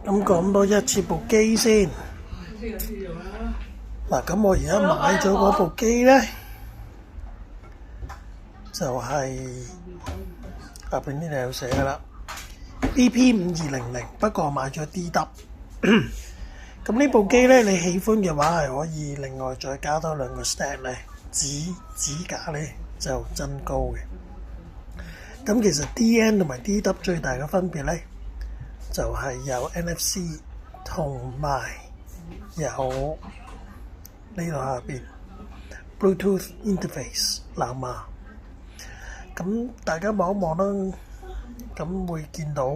咁講多一次部機先。嗱，咁我而家買咗嗰部機咧，就係入邊呢度有寫噶啦 BP5200，不過我買咗 DW。咁呢部機咧，你喜歡嘅話係可以另外再加多兩個 stack 咧，指架咧就增高嘅。咁其實 DN 同埋 DW 最大嘅分別咧，就係有 NFC 同埋有呢度下邊 Bluetooth interface 藍牙。咁大家望一望啦，咁會見到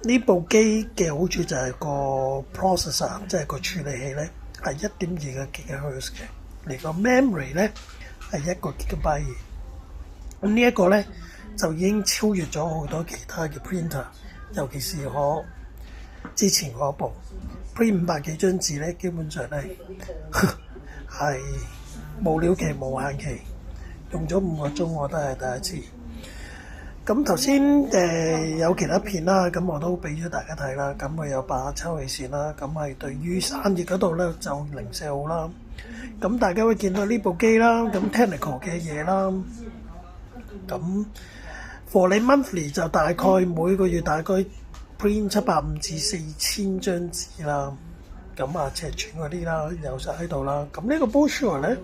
呢部機嘅好處就係個 processor， 即係個處理器咧係 1.2 個 GHz 嘅，嚟個 memory 咧係1個 GB。咁呢一個咧就已經超越咗好多其他嘅 printer， 尤其是我之前嗰部 print 500幾張紙咧，基本上咧係無了期無限期，用咗5個鐘我都係第一次。咁頭先有其他片啦，咁我都俾咗大家睇啦。咁佢有8抽氣扇啦，咁係對於散熱嗰度咧就零舍好啦。咁大家會見到呢部機啦，咁 technical 嘅嘢啦。咁 for 你 monthly 就大概每個月大概 print 750至4000張紙啦。咁啊尺寸嗰啲啦有晒喺度啦。咁呢個 brochure 咧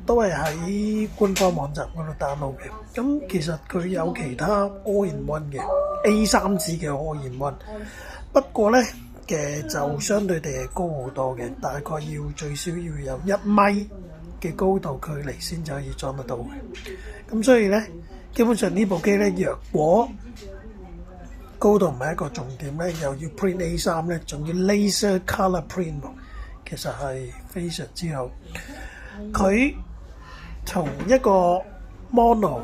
都係喺官方網站嗰度 download 嘅。咁其實佢有其他 all-in-one 嘅 A3 紙嘅 all-in-one， 不過咧嘅就相對地係高好多嘅，大概要最少要有1米嘅高度距離先至可以裝得到嘅。咁所以咧，基本上呢部機咧，若果高度唔係一個重點咧，又要 print A3 咧，仲要 laser color print， 其實係非常之好。佢從一個 mono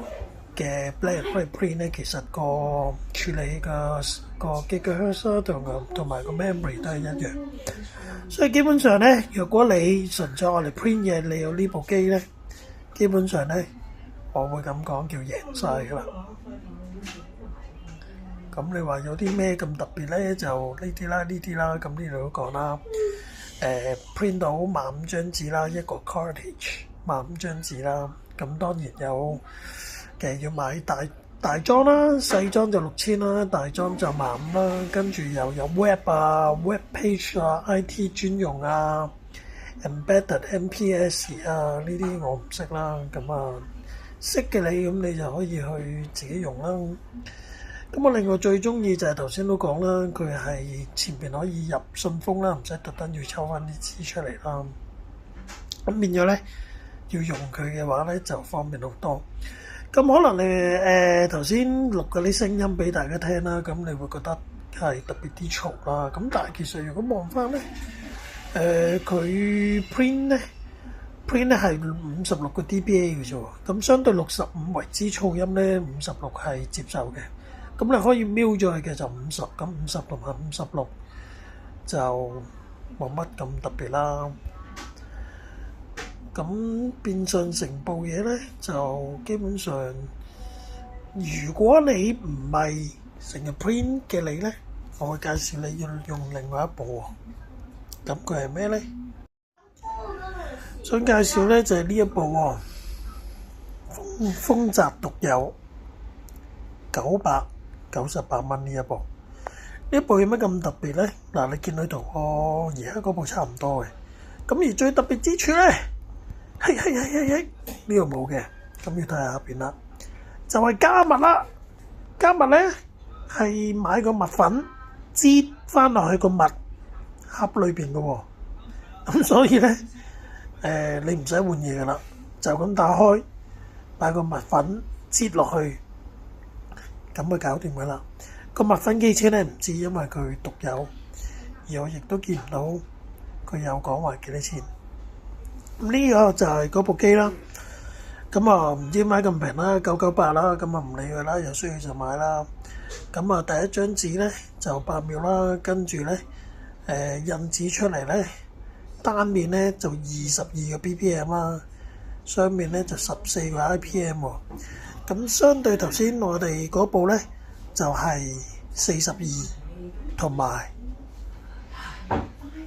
嘅 black and white print 咧，其實個處理個 GHz 同埋個 memory 都係一樣。所以基本上咧，若果你純粹我嚟 print 嘢，你有呢部機咧，基本上咧，我會咁講叫贏晒噶啦。咁你話有啲咩咁特別咧？就呢啲啦，咁呢度都講啦。print 到15,000張紙啦，一個 cartridge 15,000張紙啦。咁當然有要買大裝啦，細裝就6000啦，大裝就15,000啦。跟住又有 web 啊、web page 啊、IT 專用啊、embedded MPS 啊，呢啲我唔識啦。咁啊，識嘅你咁你就可以去自己用啦。咁我另外最中意就係頭先都講啦，佢係前邊可以入信封啦，唔使特登要抽翻啲紙出嚟啦。咁變咗咧，要用佢嘅話咧就方便好多。咁可能你頭先錄嗰啲聲音俾大家聽啦，咁你會覺得係特別啲嘈啦。咁但係其實如果望翻咧，佢 print 咧係56個 dBA 嘅啫喎。咁相對65為之噪音咧，56係接受嘅。咁你可以瞄咗佢嘅就50，咁50同埋56就冇乜咁特別啦。咁變相成部嘢咧，就基本上，如果你唔係成日 print 嘅你咧，我會介紹你要用另外一部喎。咁佢係咩咧？想介紹咧就係呢一部喎，豐澤獨有998蚊呢一部。呢一部有乜咁特別咧？嗱，你見到同我而家嗰部差唔多嘅。咁而最特別之處咧，呢度冇嘅，咁要睇下下邊啦。就係加密啦，加密咧係買個蜜粉擠翻落去個蜜盒裏邊嘅喎。咁所以咧，你唔使換嘢噶啦，就咁打開，擺個蜜粉擠落去，咁就搞掂噶啦。個蜜粉機車咧唔知，因為佢獨有，而我亦都見唔到佢有講話幾多錢。咁呢個就係嗰部機啦。咁啊唔知點解咁平啦，998啦，咁啊唔理佢啦，有需要就買啦。咁啊第一張紙咧就8秒啦，跟住咧印紙出嚟咧單面咧就22個 BPM 啦，雙面咧就14個 IPM 喎。咁相對頭先我哋嗰部咧就係42，同埋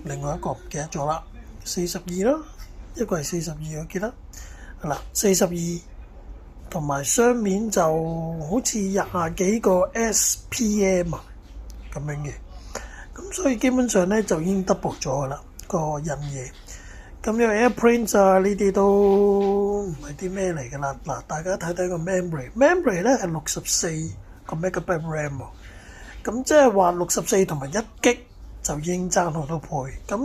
另外一個唔記得咗啦，42啦，一個係42我記得係啦，42同埋雙面就好似20幾個 SPM 啊咁樣嘅，咁所以基本上咧就已經 double 咗噶啦個印嘢。咁有 AirPrint 啊，呢啲都唔係啲咩嚟㗎啦。嗱，大家睇睇個 memory 咧係64個 megabyte RAM 喎。咁即係話64同埋1G 就已經爭好多倍。咁而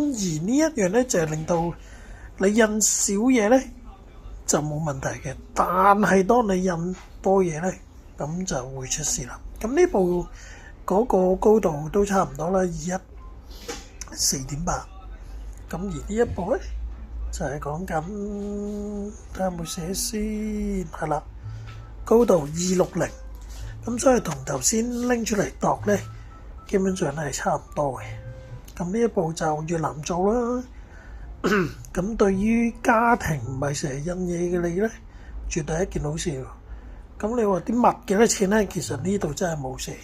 呢一樣咧就係令到你印少嘢咧就冇問題嘅，但係當你印多嘢咧，咁就會出事啦。咁呢部嗰個高度都差唔多啦，21 4.8。咁而呢一部咧就係講緊睇下有冇寫先，係啦，高度260，咁所以同頭先拎出嚟度咧，基本上係差唔多嘅。咁呢一部就越難做啦。咁對於家庭唔係成日印嘢嘅你咧，絕對係一件好事。咁你話啲墨幾多錢咧？其實呢度真係冇寫，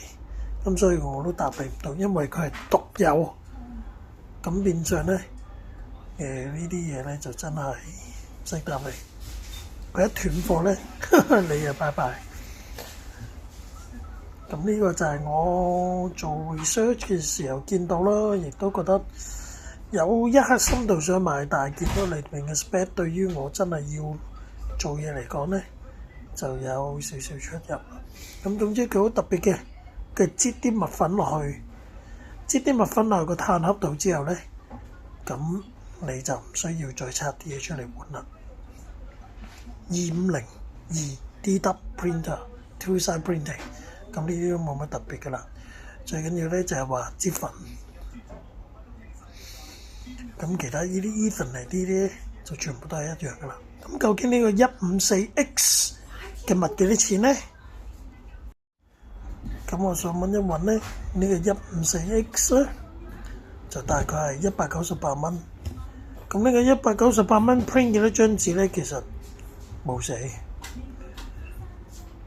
咁所以我都答你唔到，因為佢係獨有。咁變相咧。呢啲嘢咧就真係識答你，佢一斷貨咧，你就拜拜。咁呢個就係我做 research 嘅時候見到啦，亦都覺得有一刻深度想買，但係見到裏面嘅 spec 對於我真係要做嘢嚟講咧，就有少少出入。咁總之佢好特別嘅，佢擠啲蜜粉落去，擠啲蜜粉落去個碳盒度之後咧，咁你就唔需要再拆啲嘢出嚟換啦。2502 DW printer two side printing， 咁呢啲都冇乜特別噶啦。最緊要咧就係話支粉，咁其他呢啲 even 嚟啲咧就全部都係一樣噶啦。咁究竟呢個 154X 嘅物幾多錢咧？咁我上網一揾咧，呢個 154X 咧就大概係198蚊。咁呢個198蚊 print 幾多張紙咧？其實冇寫，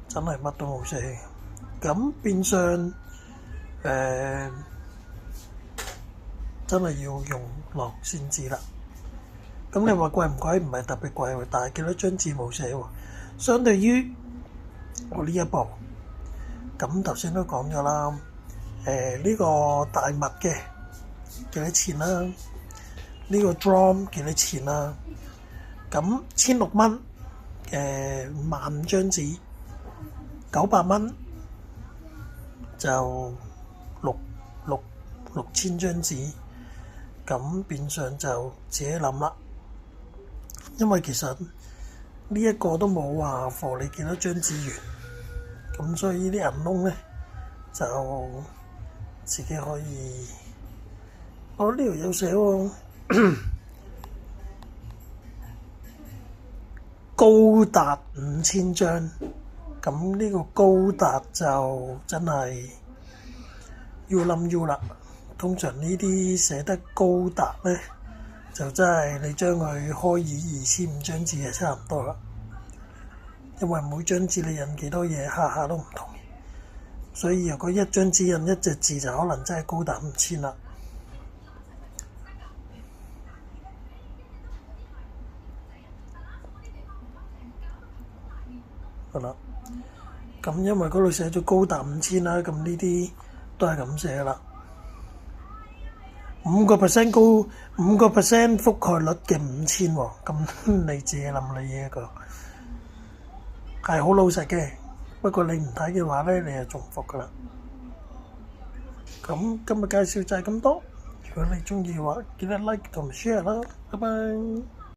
真係乜都冇寫。咁變相真係要用落先知啦。咁你話貴唔貴？唔係特別貴喎，但係幾多張紙冇寫喎。相對於我呢一部，咁頭先都講咗啦。呢個大墨嘅幾多錢啦？呢個 drum 幾多錢啦？咁1600蚊，15000張紙，900蚊就6000張紙，咁變相就自己諗啦。因為其實呢一個都冇話貨你幾多張紙完，咁所以呢啲銀窿咧就自己可以。我呢度有寫喎。高達5000張，咁呢個高達就真係要諗要啦。通常呢啲寫得高達咧，就真係你將佢開以2500張紙係差唔多啦。因為每張紙你印幾多嘢，下下都唔同，所以如果一張紙印一隻字，就可能真係高達5000啦。好啦，咁因為嗰度寫咗高達5000啦，咁呢啲都係咁寫啦。5% 高，5% 覆蓋率嘅5000喎，咁你自己諗你呢一個係好老實嘅。不過你唔睇嘅話咧，你係中伏噶啦。咁今日介紹就係咁多。如果你中意嘅話，記得 like 同 share 啦。拜拜。